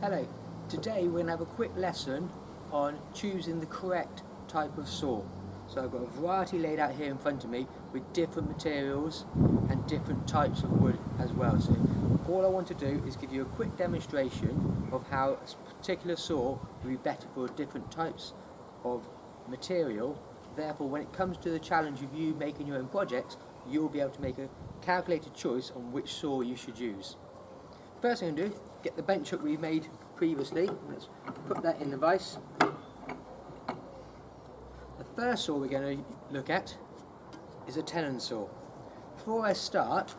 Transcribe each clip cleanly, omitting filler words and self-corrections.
Hello, today we're going to have a quick lesson on choosing the correct type of saw. So I've got a variety laid out here in front of me with different materials and different types of wood as well. So all I want to do is give you a quick demonstration of how a particular saw will be better for different types of material. Therefore, when it comes to the challenge of you making your own projects, you'll be able to make a calculated choice on which saw you should use. First thing I'm going to do, get the bench hook we made previously. Let's put that in the vise. The first saw we're going to look at is a tenon saw. Before I start,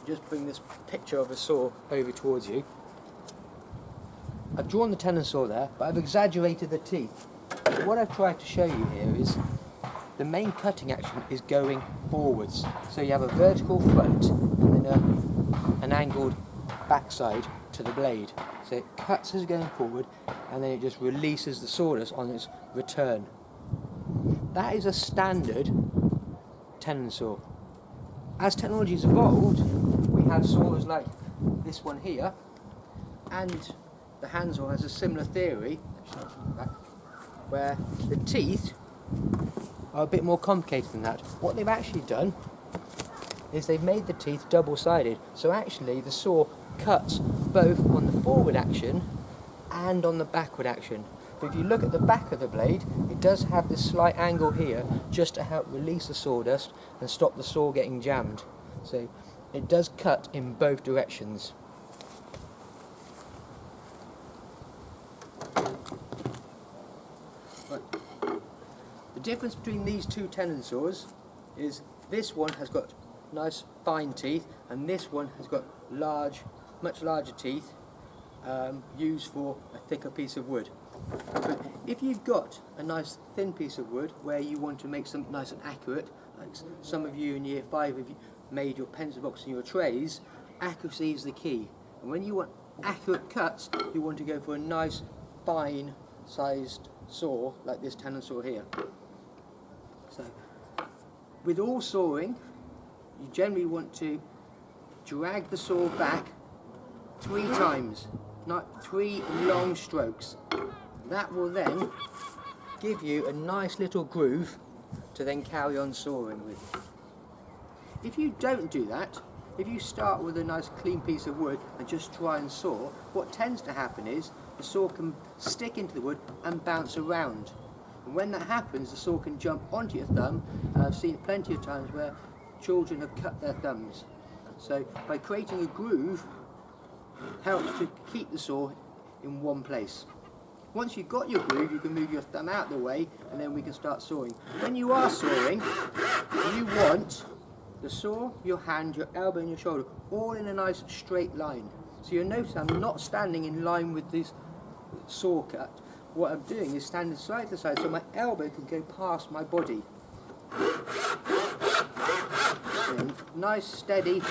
just bring this picture of a saw over towards you. I've drawn the tenon saw there, but I've exaggerated the teeth. What I've tried to show you here is the main cutting action is going forwards. So you have a vertical front and then an angled backside to the blade. So it cuts as going forward and then it just releases the sawdust on its return. That is a standard tenon saw. As technology has evolved, we have saws like this one here, and the handsaw has a similar theory, where the teeth are a bit more complicated than that. What they've actually done is they've made the teeth double-sided, so actually the saw cuts both on the forward action and on the backward action. But if you look at the back of the blade, it does have this slight angle here just to help release the sawdust and stop the saw getting jammed. So it does cut in both directions. The difference between these two tenon saws is this one has got nice fine teeth and this one has got much larger teeth used for a thicker piece of wood. But if you've got a nice thin piece of wood where you want to make something nice and accurate, like some of you in year 5 have made your pencil box and your trays, accuracy is the key. And when you want accurate cuts, you want to go for a nice fine sized saw like this tenon saw here. So with all sawing, you generally want to drag the saw back 3 times, not 3 long strokes. That will then give you a nice little groove to then carry on sawing with. If you don't do that, if you start with a nice clean piece of wood and just try and saw, what tends to happen is the saw can stick into the wood and bounce around. And when that happens, the saw can jump onto your thumb, and I've seen plenty of times where children have cut their thumbs. So by creating a groove helps to keep the saw in one place. Once you've got your groove, you can move your thumb out of the way and then we can start sawing. When you are sawing, you want the saw, your hand, your elbow and your shoulder all in a nice straight line. So you'll notice I'm not standing in line with this saw cut. What I'm doing is standing side to side so my elbow can go past my body. And nice, steady,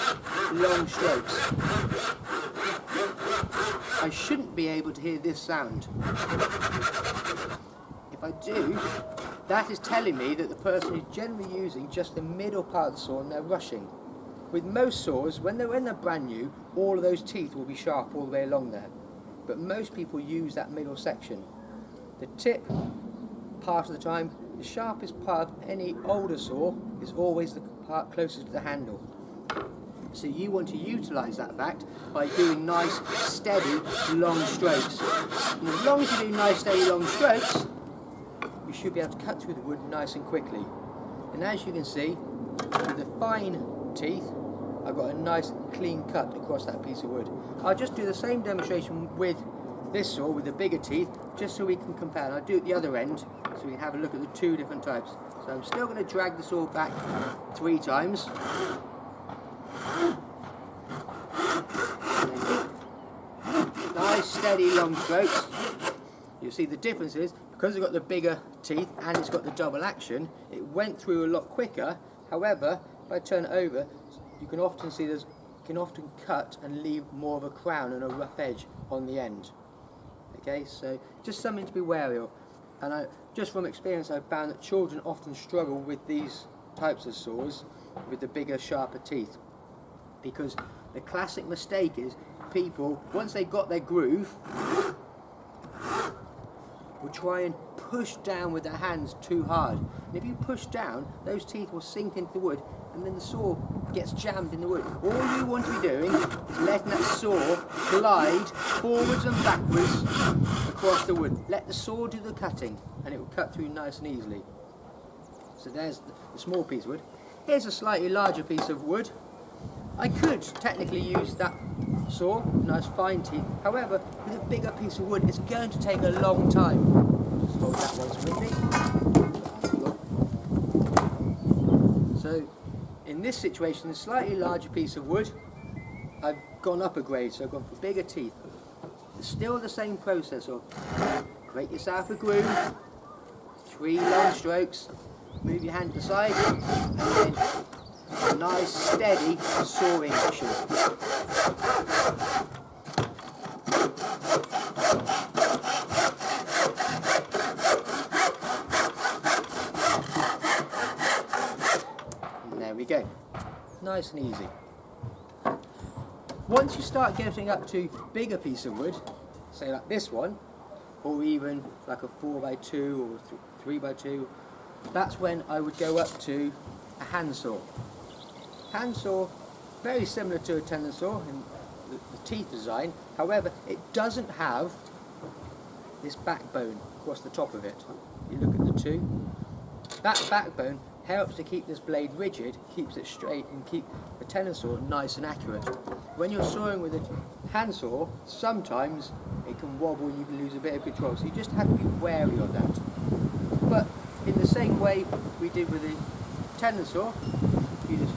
long strokes. I shouldn't be able to hear this sound. If I do, that is telling me that the person is generally using just the middle part of the saw and they're rushing. With most saws, when they're brand new, all of those teeth will be sharp all the way along there. But most people use that middle section. The tip, part of the time, the sharpest part of any older saw is always the part closest to the handle. So you want to utilise that fact by doing nice, steady, long strokes. And as long as you do nice, steady, long strokes, you should be able to cut through the wood nice and quickly. And as you can see, with the fine teeth, I've got a nice clean cut across that piece of wood. I'll just do the same demonstration with this saw with the bigger teeth, just so we can compare. And I'll do it at the other end, so we can have a look at the 2 different types. So I'm still going to drag the saw back 3 times. Nice, steady, long strokes. You'll see the difference is, because it's got the bigger teeth and it's got the double action, it went through a lot quicker. However, if I turn it over, you can often see you can often cut and leave more of a crown and a rough edge on the end. Okay, so just something to be wary of. And just from experience, I've found that children often struggle with these types of saws with the bigger, sharper teeth, because the classic mistake is people, once they got their groove, will try and push down with their hands too hard. And if you push down, those teeth will sink into the wood, and then the saw gets jammed in the wood. All you want to be doing is letting that saw glide forwards and backwards across the wood. Let the saw do the cutting, and it will cut through nice and easily. So there's the small piece of wood. Here's a slightly larger piece of wood. I could technically use that saw, nice fine teeth. However, with a bigger piece of wood, it's going to take a long time. Just hold that one with me. So, in this situation, a slightly larger piece of wood, I've gone up a grade, so I've gone for bigger teeth. It's still the same process of create yourself a groove, 3 long strokes, move your hand to the side, and then a nice steady sawing action. And there we go. Nice and easy. Once you start getting up to bigger piece of wood, say like this one, or even like a 4x2 or 3x2, that's when I would go up to a handsaw. Handsaw, very similar to a tenon saw in the teeth design, however it doesn't have this backbone across the top of it. You look at the two, that backbone helps to keep this blade rigid, keeps it straight and keep the tenon saw nice and accurate. When you're sawing with a handsaw, sometimes it can wobble and you can lose a bit of control, so you just have to be wary of that. But in the same way we did with the tenon saw, you just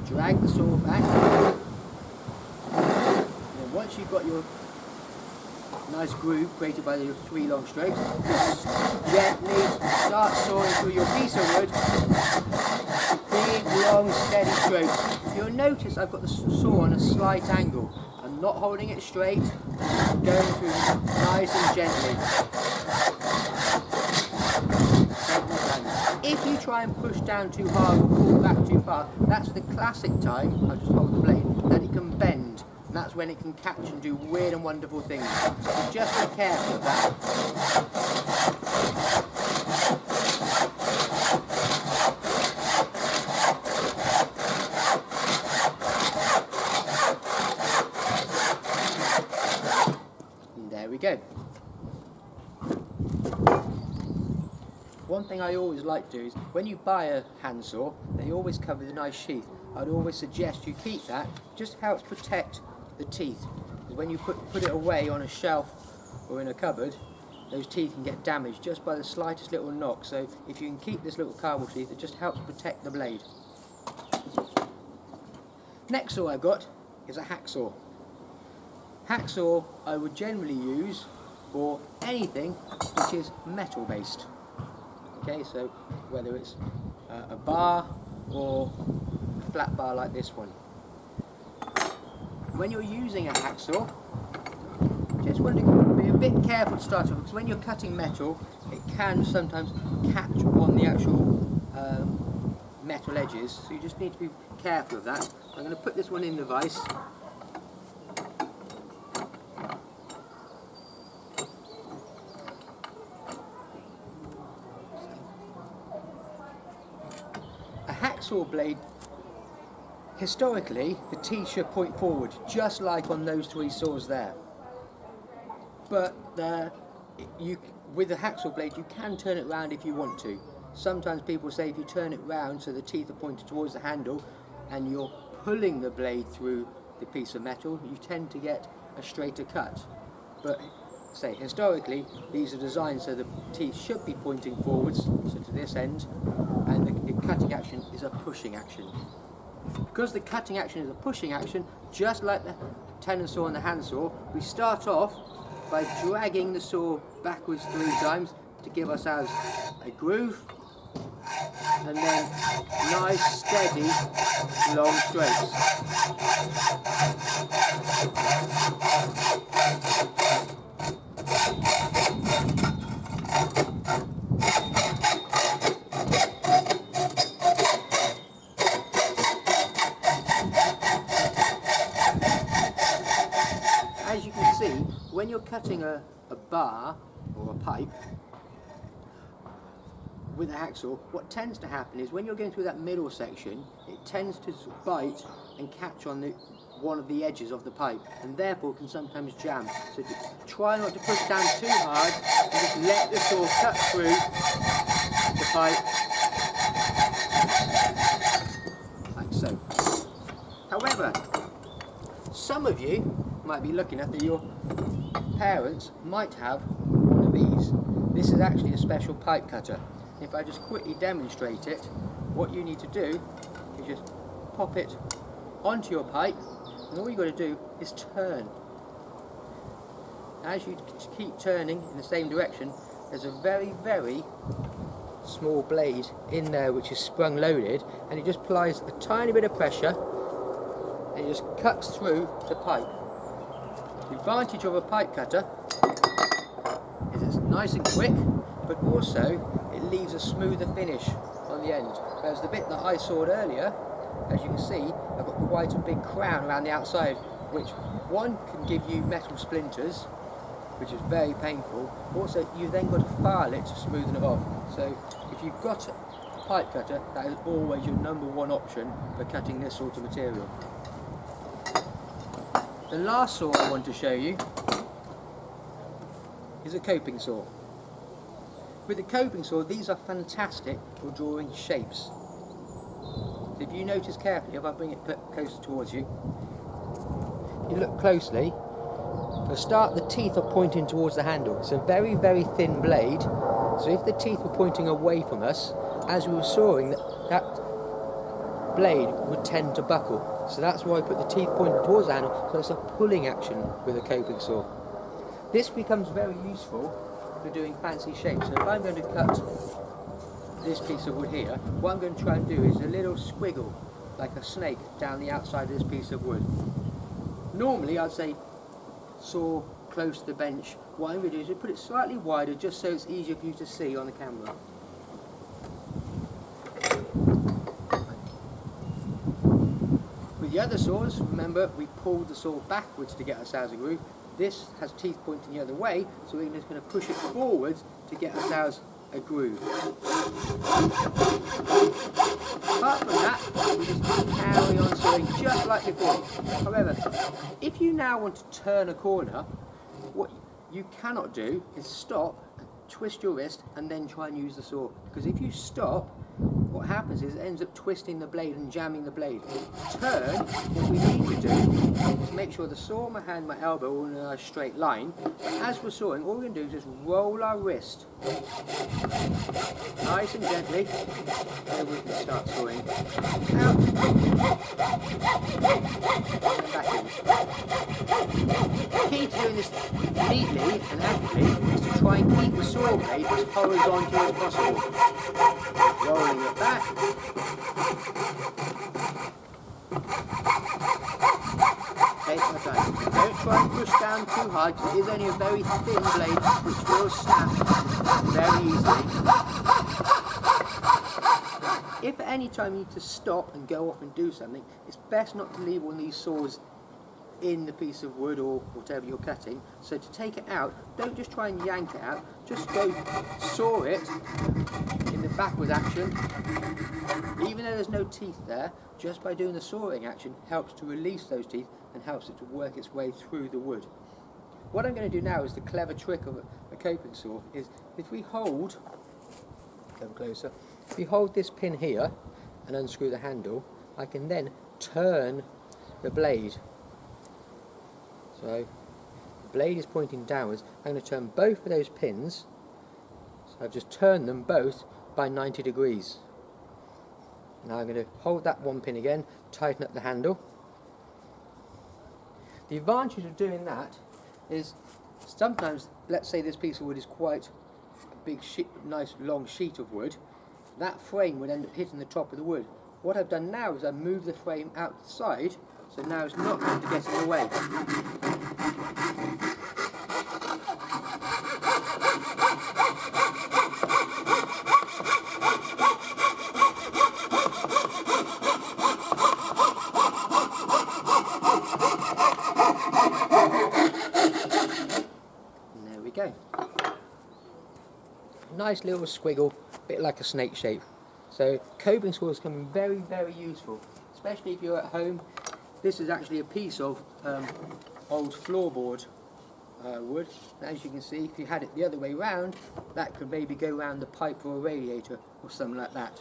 drag the saw back, and then once you've got your nice groove created by your 3 long strokes, just gently start sawing through your piece of wood, big, long, steady strokes. You'll notice I've got the saw on a slight angle. I'm not holding it straight, going through nice and gently. If you try and push down too hard or pull back too far, that's the classic time, I'll just hold the blade, that it can bend. And that's when it can catch and do weird and wonderful things. So just be careful of that. And there we go. One thing I always like to do is, when you buy a handsaw, they always come with a nice sheath. I'd always suggest you keep that, just helps protect the teeth. Because when you put it away on a shelf or in a cupboard, those teeth can get damaged just by the slightest little knock. So if you can keep this little cardboard sheath, it just helps protect the blade. Next saw I've got is a hacksaw. Hacksaw I would generally use for anything which is metal based. Okay, so whether it's a bar or a flat bar like this one. When you're using a hacksaw, just want to be a bit careful to start with, because when you're cutting metal, it can sometimes catch on the actual metal edges, so you just need to be careful of that. I'm going to put this one in the vise. A hacksaw blade, historically, the teeth should point forward, just like on those 3 saws there. But with a hacksaw blade, you can turn it round if you want to. Sometimes people say if you turn it round so the teeth are pointed towards the handle and you're pulling the blade through the piece of metal, you tend to get a straighter cut. But say historically, these are designed so the teeth should be pointing forwards, so to this end, and the cutting action is a pushing action. Because the cutting action is a pushing action, just like the tenon saw and the handsaw, we start off by dragging the saw backwards 3 times to give ourselves a groove, and then nice, steady, long strokes. as you can see, when you're cutting a bar or a pipe with a hacksaw, what tends to happen is when you're going through that middle section, it tends to bite and catch on one of the edges of the pipe, and therefore can sometimes jam. So try not to push down too hard, and just let the saw cut through the pipe, like so. However, some of you might be looking at that your parents might have one of these. This is actually a special pipe cutter. If I just quickly demonstrate it, what you need to do is just pop it onto your pipe, and all you've got to do is turn. As you keep turning in the same direction, there's a very, very small blade in there which is sprung loaded, and it just applies a tiny bit of pressure and it just cuts through the pipe. The advantage of a pipe cutter is it's nice and quick, but also it leaves a smoother finish on the end. Whereas the bit that I sawed earlier, as you can see, I've got quite a big crown around the outside, which one can give you metal splinters, which is very painful. Also, you've then got to file it to smoothen it off. So if you've got a pipe cutter, that is always your #1 option for cutting this sort of material. The last saw I want to show you is a coping saw. With a coping saw, these are fantastic for drawing shapes. So if you notice carefully, if I bring it closer towards you, if you look closely, for a start the teeth are pointing towards the handle. It's a very, very thin blade, so if the teeth were pointing away from us, as we were sawing, that blade would tend to buckle. So that's why I put the teeth pointing towards the handle, so it's a pulling action with a coping saw. This becomes very useful for doing fancy shapes. So if I'm going to cut this piece of wood here, what I'm going to try and do is a little squiggle, like a snake, down the outside of this piece of wood. Normally I'd say saw close to the bench. What I'm going to do is put it slightly wider, just so it's easier for you to see on the camera. With the other saws, remember, we pulled the saw backwards to get ourselves a groove. This has teeth pointing the other way, so we're just going to push it forwards to get ourselves a groove. Apart from that, we just carry on sawing just like before. However, if you now want to turn a corner, what you cannot do is stop, twist your wrist, and then try and use the saw. Because if you stop, what happens is it ends up twisting the blade and jamming the blade. To turn, what we need to do is make sure the saw, my hand, my elbow are all in a straight line. But as we're sawing, all we're going to do is just roll our wrist nice and gently, and we can start sawing out and back in. The key to doing this neatly and accurately is to try and keep the saw blade as horizontal as possible. Rolling it back. Take my time. Don't try and push down too hard, because it is only a very thin blade which will snap very easily. If at any time you need to stop and go off and do something, it's best not to leave one of these saws in the piece of wood or whatever you're cutting. So to take it out, don't just try and yank it out, just go saw it in the backward action. Even though there's no teeth there, just by doing the sawing action helps to release those teeth and helps it to work its way through the wood. What I'm going to do now is the clever trick of a coping saw is if we hold, come closer, if we hold this pin here and unscrew the handle, I can then turn the blade. So the blade is pointing downwards. I'm going to turn both of those pins, so I've just turned them both by 90 degrees. Now I'm going to hold that one pin again, tighten up the handle. The advantage of doing that is sometimes, let's say this piece of wood is quite a big, nice long sheet of wood, that frame would end up hitting the top of the wood. What I've done now is I've moved the frame outside, so now it's not going to get in the way. nice little squiggle, a bit like a snake shape. So coping saws can be very, very useful, especially if you're at home. This is actually a piece of old floorboard wood. As you can see, if you had it the other way round, that could maybe go around the pipe for a radiator or something like that.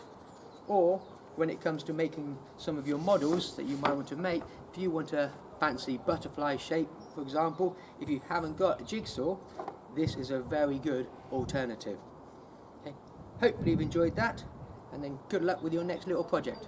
Or when it comes to making some of your models that you might want to make, if you want a fancy butterfly shape, for example, if you haven't got a jigsaw, this is a very good alternative. Okay. Hopefully you've enjoyed that, and then good luck with your next little project.